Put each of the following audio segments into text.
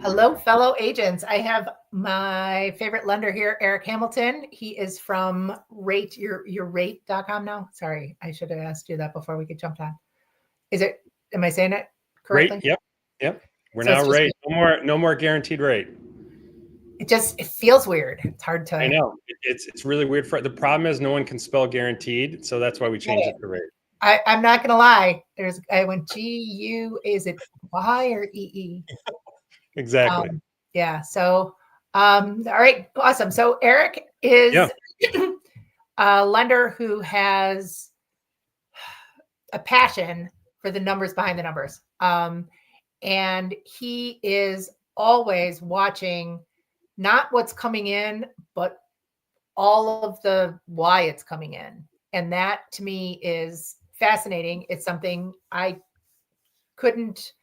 Hello, fellow agents. I have my favorite lender here, Eric Hamilton. He is from your rate.com now. Sorry, I should have asked you that before we could jump on. Is it, am I saying it Rate, correctly? yep, yep. We're So now it's just, rate. No more guaranteed rate. it feels weird. It's hard I to know it's really weird. For the problem is no one can spell guaranteed, so that's why we get changed it. it to rate. I'm not going to lie. I went G-U, is it Y or E-E? Exactly. Yeah. So, all right. Awesome. So Eric is Yeah. a lender who has a passion for the numbers behind the numbers. And he is always watching not what's coming in, but all of the why it's coming in. And that to me is fascinating. It's something I couldn't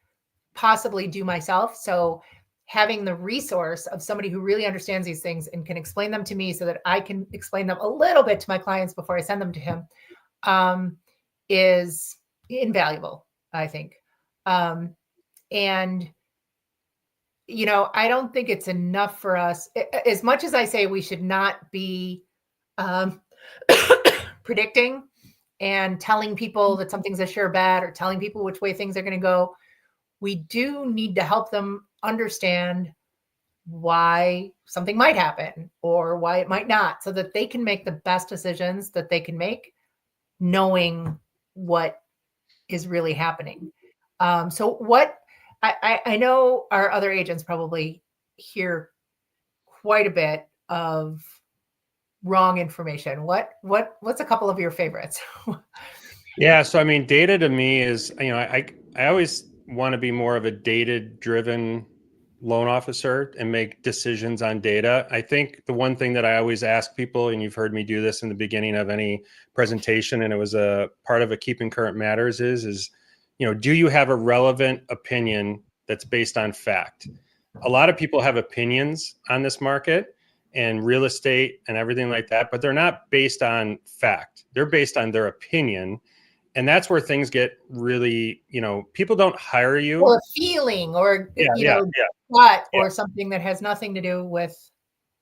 possibly do myself. So having the resource of somebody who really understands these things and can explain them to me so that I can explain them a little bit to my clients before I send them to him um, is invaluable, I think. Um, and I don't think it's enough for us. As much as I say we should not be um, predicting and telling people that something's a sure bet or telling people which way things are going to go, we do need to help them understand why something might happen or why it might not, so that they can make the best decisions that they can make, knowing what is really happening. So what I know our other agents probably hear quite a bit of wrong information. What's a couple of your favorites? Yeah. So I mean, data to me is, I always want to be more of a data-driven loan officer and make decisions on data. I think the one thing that I always ask people, and you've heard me do this in the beginning of any presentation, and it was a part of a Keeping Current Matters is, do you have a relevant opinion that's based on fact? A lot of people have opinions on this market and real estate and everything like that, but they're not based on fact. They're based on their opinion. And that's where things get really, people don't hire you. Or feeling or Yeah, yeah, yeah, gut yeah. or something that has nothing to do with.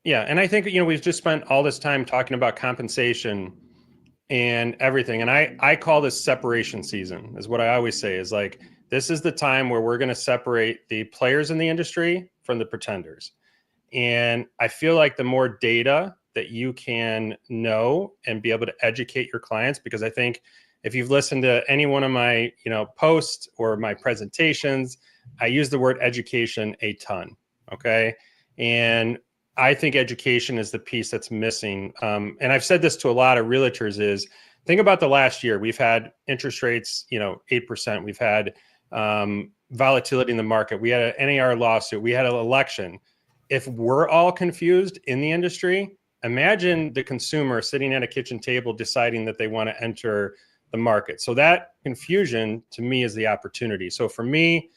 Yeah. And I think, we've just spent all this time talking about compensation and everything. And I call this separation season, is what I always say, is like, this is the time where we're going to separate the players in the industry from the pretenders. And I feel like the more data that you can know and be able to educate your clients, because I think if you've listened to any one of my, posts or my presentations, I use the word education a ton. Okay. And I think education is the piece that's missing. And I've said this to a lot of realtors is, think about the last year. We've had interest rates, 8%. We've had volatility in the market. We had an NAR lawsuit. We had an election. If we're all confused in the industry, imagine the consumer sitting at a kitchen table deciding that they want to enter the market. So that confusion to me is the opportunity. So for me,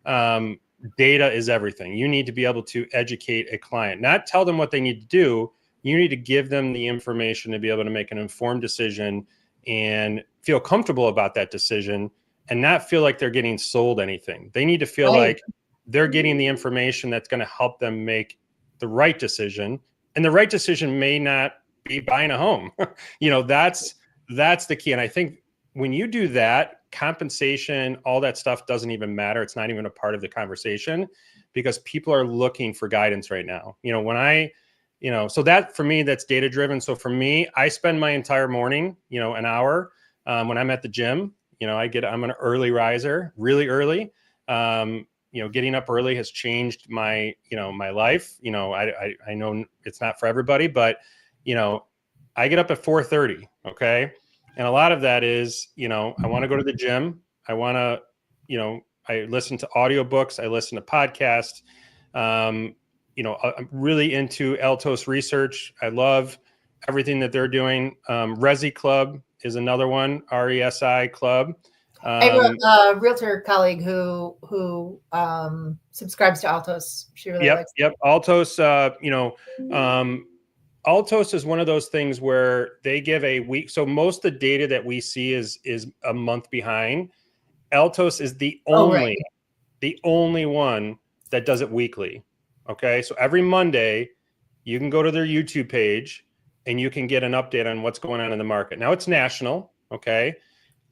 data is everything. You need to be able to educate a client, not tell them what they need to do. You need to give them the information to be able to make an informed decision and feel comfortable about that decision and not feel like they're getting sold anything. They need to feel Right. like they're getting the information that's going to help them make the right decision. And the right decision may not be buying a home. That's the key. And I think when you do that, compensation, all that stuff doesn't even matter. It's not even a part of the conversation because people are looking for guidance right now. So that for me, that's data driven. So for me, I spend my entire morning, an hour when I'm at the gym. I'm an early riser, really early. Getting up early has changed my life. I know it's not for everybody, but I get up at 4:30. Okay. And a lot of that is, I want to go to the gym. I want to, I listen to audiobooks. I listen to podcasts. I'm really into Altos research. I love everything that they're doing. Resi Club is another one, RESI Club. I have a realtor colleague who subscribes to Altos. She really likes. Yep. Altos, Altos is one of those things where they give a week. So most of the data that we see is a month behind. Altos is the Oh, right. only one that does it weekly. Okay. So every Monday, you can go to their YouTube page and you can get an update on what's going on in the market. Now it's national. Okay.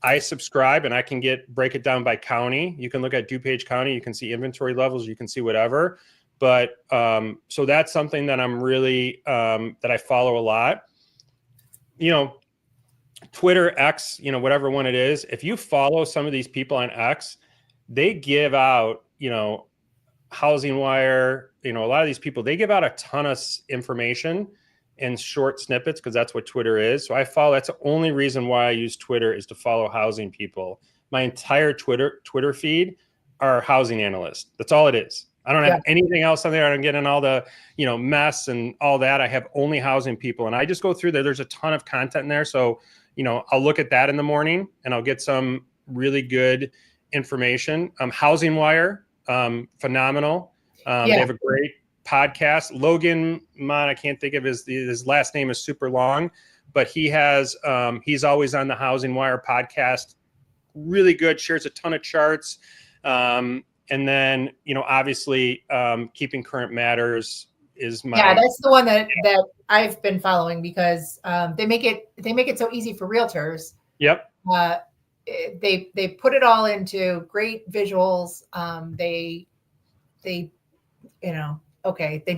I subscribe and I can break it down by county. You can look at DuPage County. You can see inventory levels. You can see whatever. But so that's something that I'm really, that I follow a lot. Twitter, X, whatever one it is, if you follow some of these people on X, they give out, Housing Wire, a lot of these people, they give out a ton of information in short snippets because that's what Twitter is. So that's the only reason why I use Twitter is to follow housing people. My entire Twitter feed are housing analysts. That's all it is. I don't have anything else on there. I don't get in all the, mess and all that. I have only housing people. And I just go through there. There's a ton of content in there. So, I'll look at that in the morning and I'll get some really good information. Housing Wire, phenomenal. They have a great podcast. Logan Mon, I can't think of his last name is super long, but he's always on the Housing Wire podcast. Really good, shares a ton of charts. And then, obviously, Keeping Current Matters is that's the one that I've been following because they make it so easy for realtors. Yep. They put it all into great visuals. They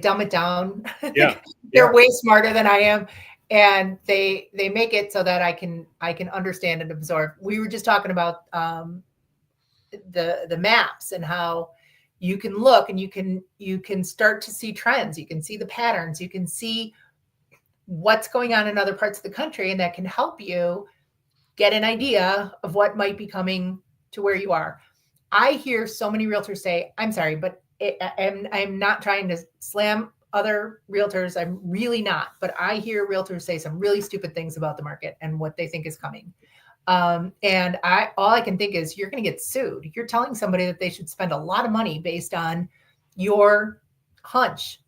dumb it down. Yeah. They're way smarter than I am. And they make it so that I can understand and absorb. We were just talking about the maps and how you can look and you can start to see trends. You can see the patterns. You can see what's going on in other parts of the country, and that can help you get an idea of what might be coming to where you are. I hear so many realtors say, I'm sorry, but I'm not trying to slam other realtors. I'm really not. But I hear realtors say some really stupid things about the market and what they think is coming. And all I can think is you're going to get sued. You're telling somebody that they should spend a lot of money based on your hunch.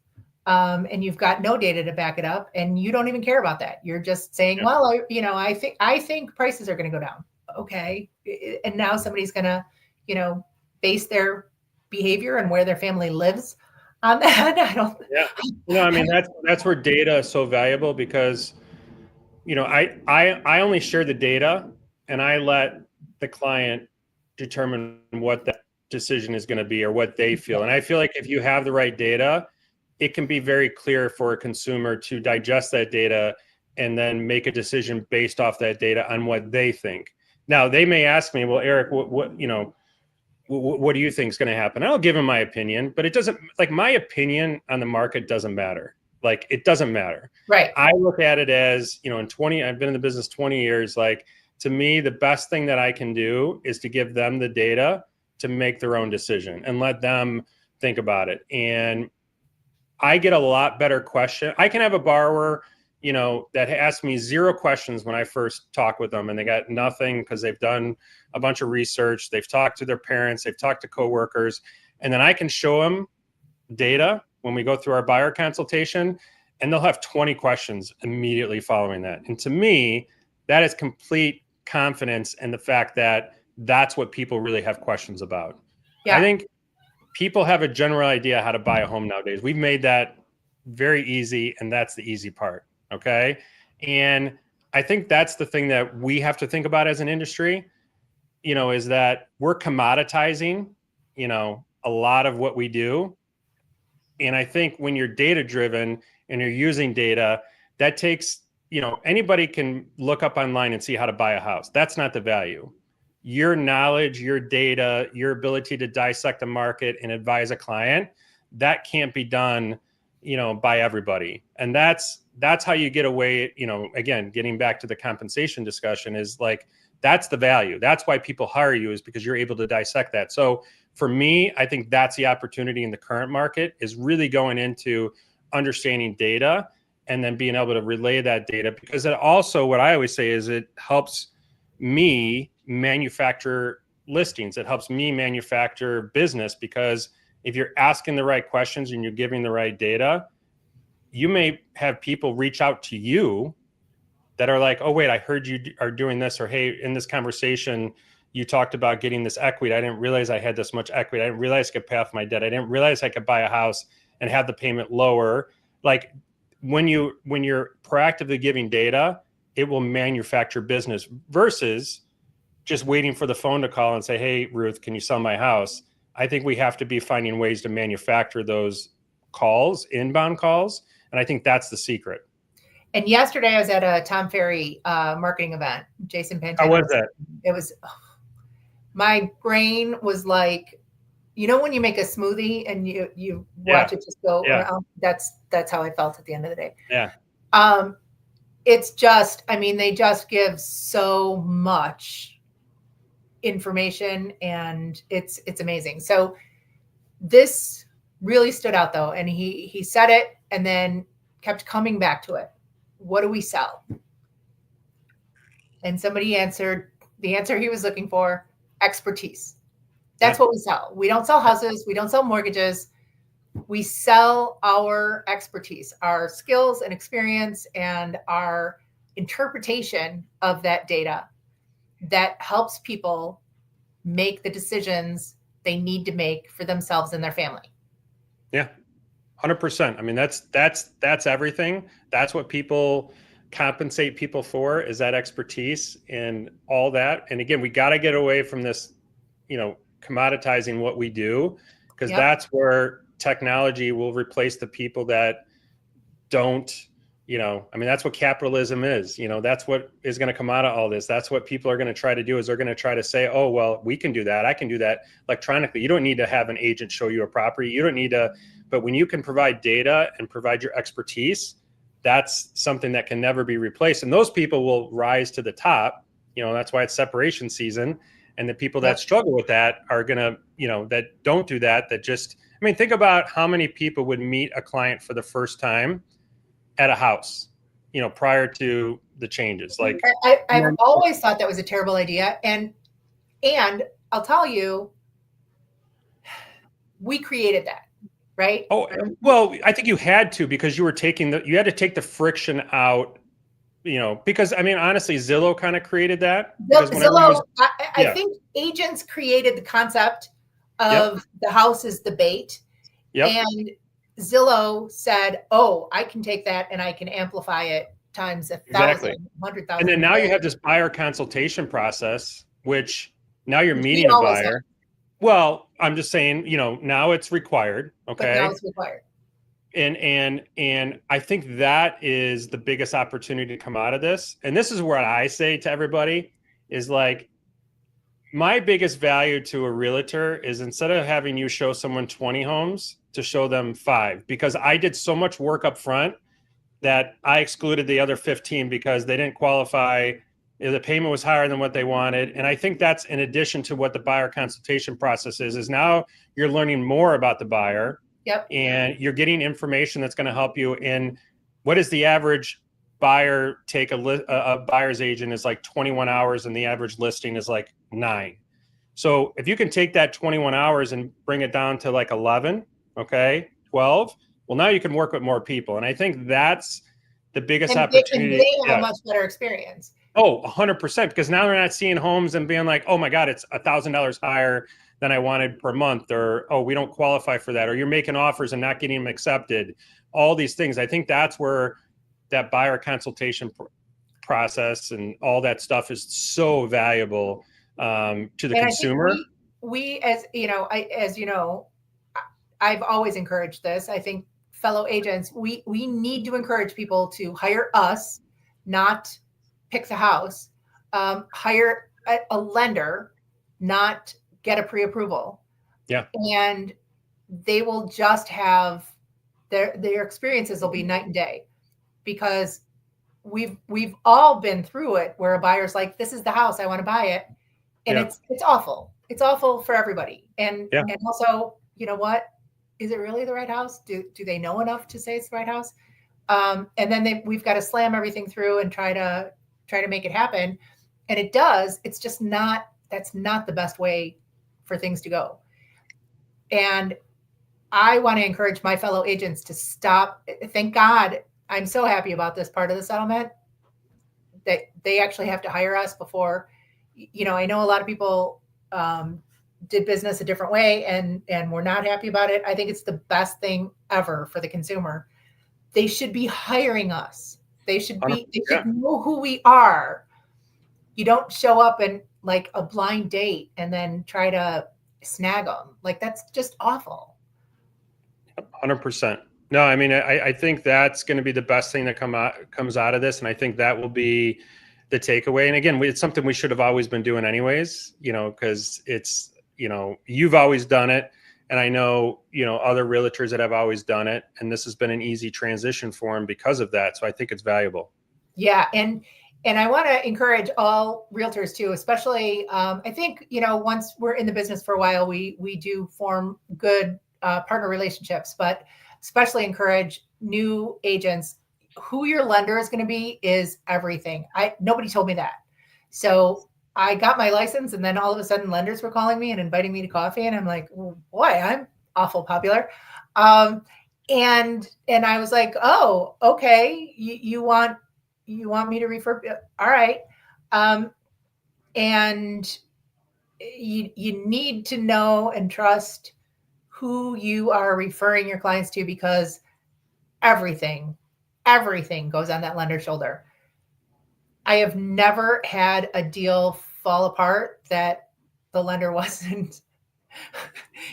And you've got no data to back it up, and you don't even care about that. You're just saying, well, I think prices are going to go down. Okay. And now somebody's going to, base their behavior and where their family lives on that. I don't. Yeah. That's where data is so valuable because, I only share the data and I let the client determine what that decision is going to be or what they feel. And I feel like if you have the right data, it can be very clear for a consumer to digest that data and then make a decision based off that data on what they think. Now, they may ask me, well, Eric, what do you think is going to happen? I'll give them my opinion, but it doesn't, like, my opinion on the market doesn't matter. Like, it doesn't matter. Right. I look at it as, I've been in the business 20 years. Like, to me, the best thing that I can do is to give them the data to make their own decision and let them think about it. And I get a lot better question. I can have a borrower, that asks me 0 questions when I first talk with them, and they got nothing because they've done a bunch of research. They've talked to their parents, they've talked to coworkers, and then I can show them data when we go through our buyer consultation, and they'll have 20 questions immediately following that. And to me, that is complete confidence in the fact that that's what people really have questions about. Yeah. I think people have a general idea how to buy a home nowadays. We've made that very easy, and that's the easy part. Okay. And I think that's the thing that we have to think about as an industry, is that we're commoditizing, a lot of what we do. And I think when you're data driven and you're using data, that takes, anybody can look up online and see how to buy a house. That's not the value. Your knowledge, your data, your ability to dissect the market and advise a client, that can't be done, by everybody. And that's how you get away, again, getting back to the compensation discussion is like, that's the value. That's why people hire you, is because you're able to dissect that. So for me, I think that's the opportunity in the current market, is really going into understanding data and then being able to relay that data, because it also, what I always say is, it helps me manufacture listings. It helps me manufacture business, because if you're asking the right questions and you're giving the right data, you may have people reach out to you that are like, oh, wait, I heard you are doing this, or, hey, in this conversation, you talked about getting this equity. I didn't realize I had this much equity. I didn't realize I could pay off my debt. I didn't realize I could buy a house and have the payment lower. Like when you're proactively giving data, it will manufacture business versus just waiting for the phone to call and say, hey, Ruth, can you sell my house? I think we have to be finding ways to manufacture those calls, inbound calls. And I think that's the secret. And yesterday I was at a Tom Ferry marketing event. Jason Pantano. How was that? It was, my brain was like, when you make a smoothie and you watch it just go around, that's how I felt at the end of the day. Yeah. It's just, they just give so much information, and it's amazing. So this really stood out though. And he said it and then kept coming back to it. What do we sell? And somebody answered the answer he was looking for: expertise. That's what we sell. We don't sell houses. We don't sell mortgages. We sell our expertise, our skills and experience, and our interpretation of that data that helps people make the decisions they need to make for themselves and their family. Yeah, 100%. That's everything. That's what people compensate people for, is that expertise and all that. And again, we got to get away from this, commoditizing what we do, because that's where technology will replace the people that don't, that's what capitalism is. That's what is going to come out of all this. That's what people are going to try to do, is they're going to try to say, oh, well, we can do that. I can do that electronically. You don't need to have an agent show you a property. You don't need to, but when you can provide data and provide your expertise, that's something that can never be replaced. And those people will rise to the top. That's why it's separation season. And the people that struggle with that are going to, that don't do that, that just, think about how many people would meet a client for the first time at a house, prior to the changes. Like I've always thought that was a terrible idea. And I'll tell you, we created that, right? Oh, well, I think you had to, because you had to take the friction out, because honestly, Zillow kind of created that. Zillow, I think agents created the concept of the house is the bait. And Zillow said, oh, I can take that and I can amplify it times 1,000, 100,000. And then now you have this buyer consultation process, which now you're meeting a buyer. Well, I'm just saying, now it's required. Okay. But now it's required. And I think that is the biggest opportunity to come out of this. And this is what I say to everybody is like, my biggest value to a realtor is, instead of having you show someone 20 homes, to show them 5, because I did so much work up front that I excluded the other 15 because they didn't qualify. The payment was higher than what they wanted. And I think that's in addition to what the buyer consultation process is now you're learning more about the buyer. And you're getting information that's going to help you in what is the average buyer take. A buyer's agent is like 21 hours and the average listing is like 9. So if you can take that 21 hours and bring it down to like 11, 12, well, now you can work with more people. And I think that's the biggest opportunity. And they have a much better experience. Oh, 100%. Because now they're not seeing homes and being like, oh my God, it's $1,000 higher than I wanted per month, or, oh, we don't qualify for that, or you're making offers and not getting them accepted. All these things. I think that's where that buyer consultation process and all that stuff is so valuable to the consumer. We as I've always encouraged this. I think fellow agents, we need to encourage people to hire us, not pick the house, hire a lender, not get a pre-approval. And they will just have their experiences will be night and day, because we've all been through it where a buyer's like, this is the house, I want to buy it. And it's awful. It's awful for everybody. And also, you know what? Is it really the right house? Do they know enough to say it's the right house? And then we've got to slam everything through and try to make it happen. And it does. It's just that's not the best way for things to go. And I want to encourage my fellow agents to stop. Thank God, I'm so happy about this part of the settlement that they actually have to hire us before, I know a lot of people did business a different way and we're not happy about it. I think it's the best thing ever for the consumer. They should be hiring us. They should Yeah. know who we are. You don't show up in like a blind date and then try to snag them. Like that's just awful. 100%. No, I mean, I think that's going to be the best thing that comes out of this. And I think that will be the takeaway. And again, it's something we should have always been doing anyways, because it's, you've always done it. And I know, other realtors that have always done it. And this has been an easy transition for them because of that. So I think it's valuable. Yeah. And I want to encourage all realtors too, especially, I think, once we're in the business for a while, we do form good partner relationships, but especially encourage new agents. Who your lender is going to be is everything. Nobody told me that. So I got my license and then all of a sudden lenders were calling me and inviting me to coffee. And I'm like, well, boy, I'm awful popular. And I was like, oh, okay. You want me to refer? All right. And you need to know and trust who you are referring your clients to, because everything goes on that lender's shoulder. I have never had a deal fall apart that the lender wasn't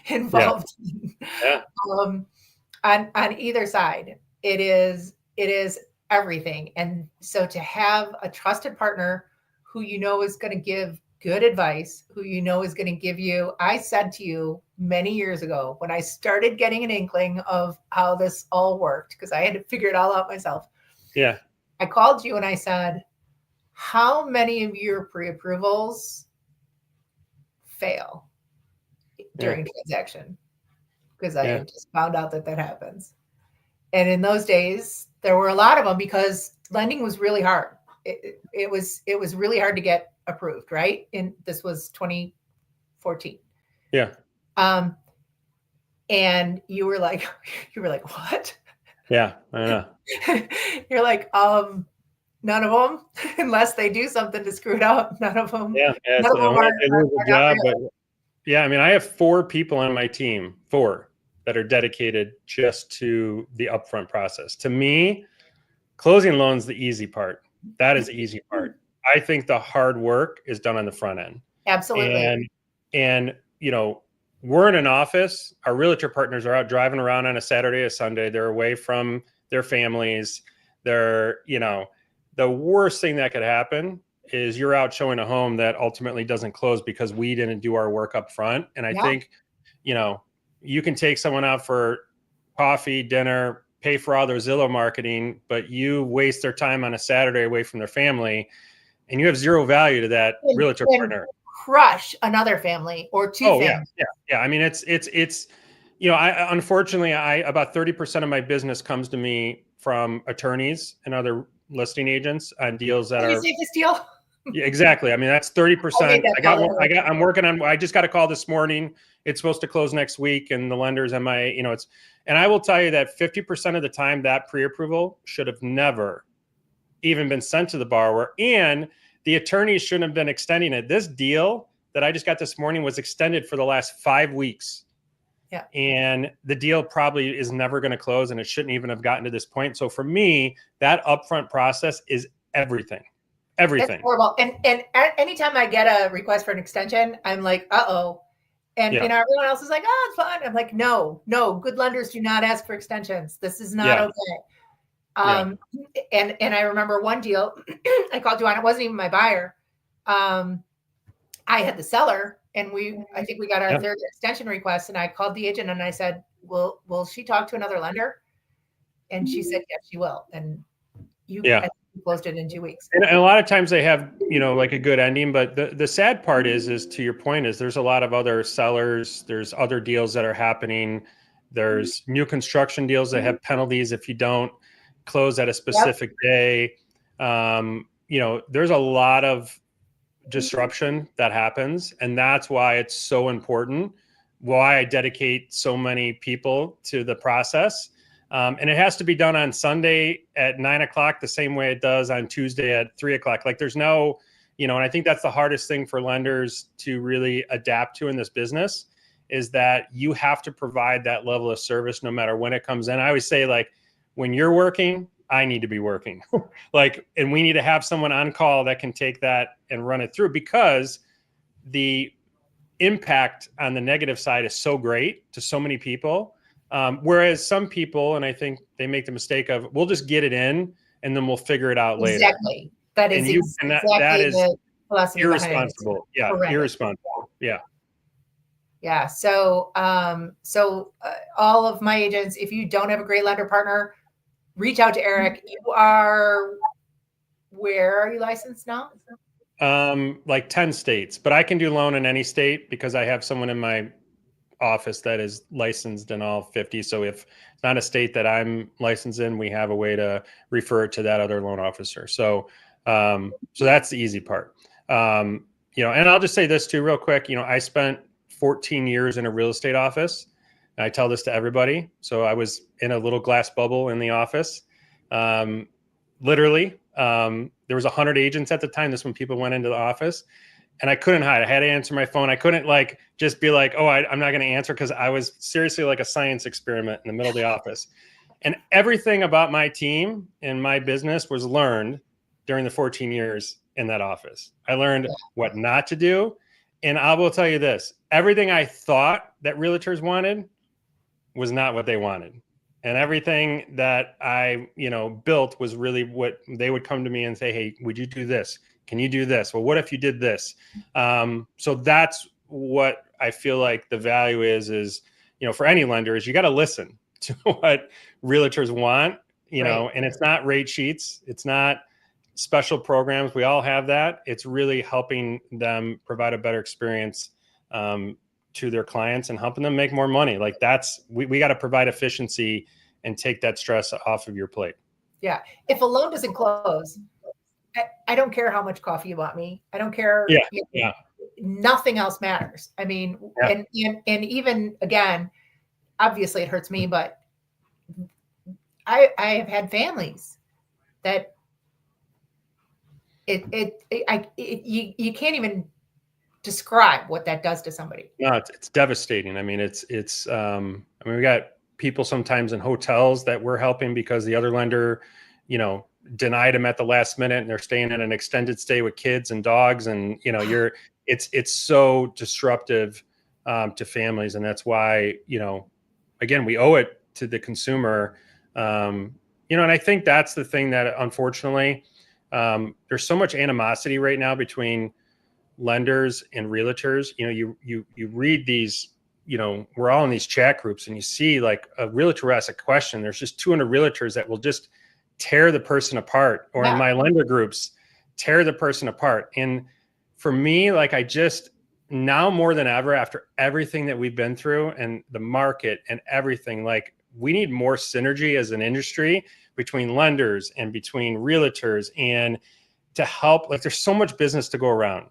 involved in. Yeah. On either side. It is everything. And so to have a trusted partner who is going to give good advice, who is going to give you, I said to you many years ago when I started getting an inkling of how this all worked, because I had to figure it all out myself. Yeah. I called you and I said, how many of your pre-approvals fail during transaction? Because I had just found out that happens. And in those days, there were a lot of them because lending was really hard. It was really hard to get approved, right? And this was 2014. Yeah. And you were like, what? Yeah, I know. You're like, none of them, unless they do something to screw it up. None of them. Yeah, none of them are job, but yeah, I mean, I have 4 people on my team, 4 that are dedicated just to the upfront process. To me, closing loans the easy part. That is the easy part. I think the hard work is done on the front end. Absolutely. And we're in an office. Our realtor partners are out driving around on a Saturday or Sunday. They're away from their families. They're, the worst thing that could happen is you're out showing a home that ultimately doesn't close because we didn't do our work up front. And I think, you can take someone out for coffee, dinner, pay for all their Zillow marketing, but you waste their time on a Saturday away from their family and you have zero value to that realtor partner. Crush another family or 2 families. Yeah. I mean, it's I unfortunately, about 30% of my business comes to me from attorneys and other listing agents on deals that Can you say this deal? Yeah, exactly. I mean, that's 30%. I'm working on, I just got a call this morning. It's supposed to close next week. And the lenders and and I will tell you that 50% of the time that pre-approval should have never even been sent to the borrower. And the attorneys shouldn't have been extending it. This deal that I just got this morning was extended for the last 5 weeks. Yeah. And the deal probably is never going to close and it shouldn't even have gotten to this point. So for me, that upfront process is everything. Everything. It's horrible. And anytime I get a request for an extension, I'm like, uh-oh. And everyone else is like, oh, it's fine. I'm like, no, good lenders do not ask for extensions. This is not okay. And I remember one deal I called you on. It wasn't even my buyer. I had the seller, and I think we got our third extension request. And I called the agent and I said, will she talk to another lender? And she said, yes, she will. And I closed it in 2 weeks. And a lot of times they have, like a good ending, but the sad part is to your point is there's a lot of other sellers. There's other deals that are happening. There's new construction deals that have penalties if you don't close at a specific day. There's a lot of disruption that happens. And that's why it's so important, why I dedicate so many people to the process. And it has to be done on Sunday at 9:00, the same way it does on Tuesday at 3:00. Like there's no, and I think that's the hardest thing for lenders to really adapt to in this business, is that you have to provide that level of service no matter when it comes in. I always say, like, when you're working, I need to be working. And we need to have someone on call that can take that and run it through, because the impact on the negative side is so great to so many people. Whereas some people, and I think they make the mistake of, we'll just get it in and then we'll figure it out later. Exactly. That is that is the philosophy irresponsible. Yeah. Correct. Irresponsible. Yeah. Yeah. So, all of my agents, if you don't have a great lender partner, reach out to Eric. Where are you licensed now? Like 10 states, but I can do loan in any state because I have someone in my office that is licensed in all 50. So if it's not a state that I'm licensed in, we have a way to refer it to that other loan officer. So that's the easy part. And I'll just say this too, real quick. I spent 14 years in a real estate office. I tell this to everybody. So I was in a little glass bubble in the office. Literally, there was 100 agents at the time. This when people went into the office, and I couldn't hide. I had to answer my phone. I couldn't just be like, oh, I'm not going to answer, because I was seriously like a science experiment in the middle of the office. And everything about my team and my business was learned during the 14 years in that office. I learned what not to do. And I will tell you this, everything I thought that realtors wanted was not what they wanted. And everything that I, built was really what they would come to me and say, hey, would you do this? Can you do this? Well, what if you did this? So that's what I feel like the value is, for any lender, is you got to listen to what realtors want, Right. And it's not rate sheets. It's not special programs. We all have that. It's really helping them provide a better experience to their clients and helping them make more money. Like we got to provide efficiency and take that stress off of your plate. Yeah. If a loan doesn't close, I don't care how much coffee you bought me. I don't care. Yeah. Nothing else matters. I mean, and even again, obviously it hurts me, but I have had families that you can't even describe what that does to somebody. No, it's devastating. I mean, we got people sometimes in hotels that we're helping because the other lender, denied them at the last minute, and they're staying in an extended stay with kids and dogs. And, it's so disruptive to families. And that's why, again, we owe it to the consumer. And I think that's the thing that, unfortunately, there's so much animosity right now between lenders and realtors. You read these, we're all in these chat groups, and you see like a realtor asks a question. There's just 200 realtors that will just tear the person apart, or in my lender groups, tear the person apart. And for me, I just, now more than ever, after everything that we've been through and the market and everything, we need more synergy as an industry between lenders and between realtors, and to help, there's so much business to go around.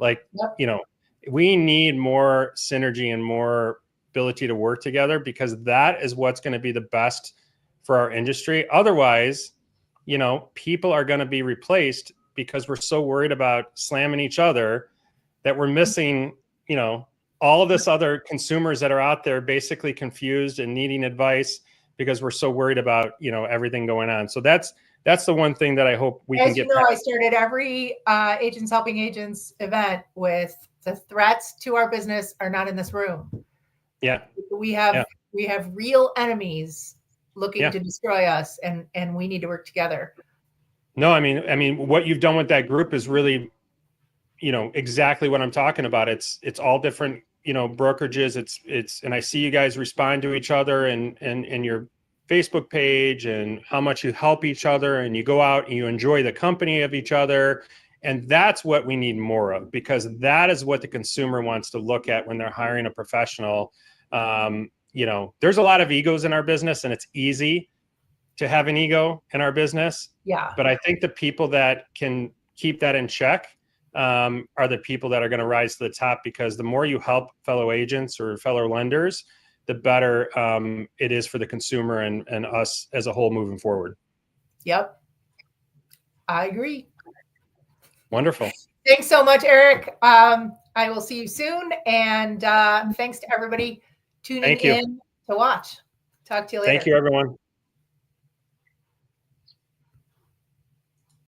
We need more synergy and more ability to work together, because that is what's going to be the best for our industry. Otherwise, people are going to be replaced because we're so worried about slamming each other that we're missing, all of this other consumers that are out there basically confused and needing advice, because we're so worried about, everything going on. So that's the one thing that I hope we can get. I started every Agents Helping Agents event with the threats to our business are not in this room. Yeah. We have real enemies looking to destroy us, and we need to work together. No, I mean, what you've done with that group is really, exactly what I'm talking about. It's all different, brokerages. And I see you guys respond to each other and your Facebook page, and how much you help each other, and you go out and you enjoy the company of each other. And that's what we need more of, because that is what the consumer wants to look at when they're hiring a professional. There's a lot of egos in our business, and it's easy to have an ego in our business. Yeah. But I think the people that can keep that in check are the people that are going to rise to the top, because the more you help fellow agents or fellow lenders, the better it is for the consumer and us as a whole moving forward. Yep. I agree. Wonderful. Thanks so much, Eric. I will see you soon. And thanks to everybody tuning in to watch. Talk to you later. Thank you, everyone.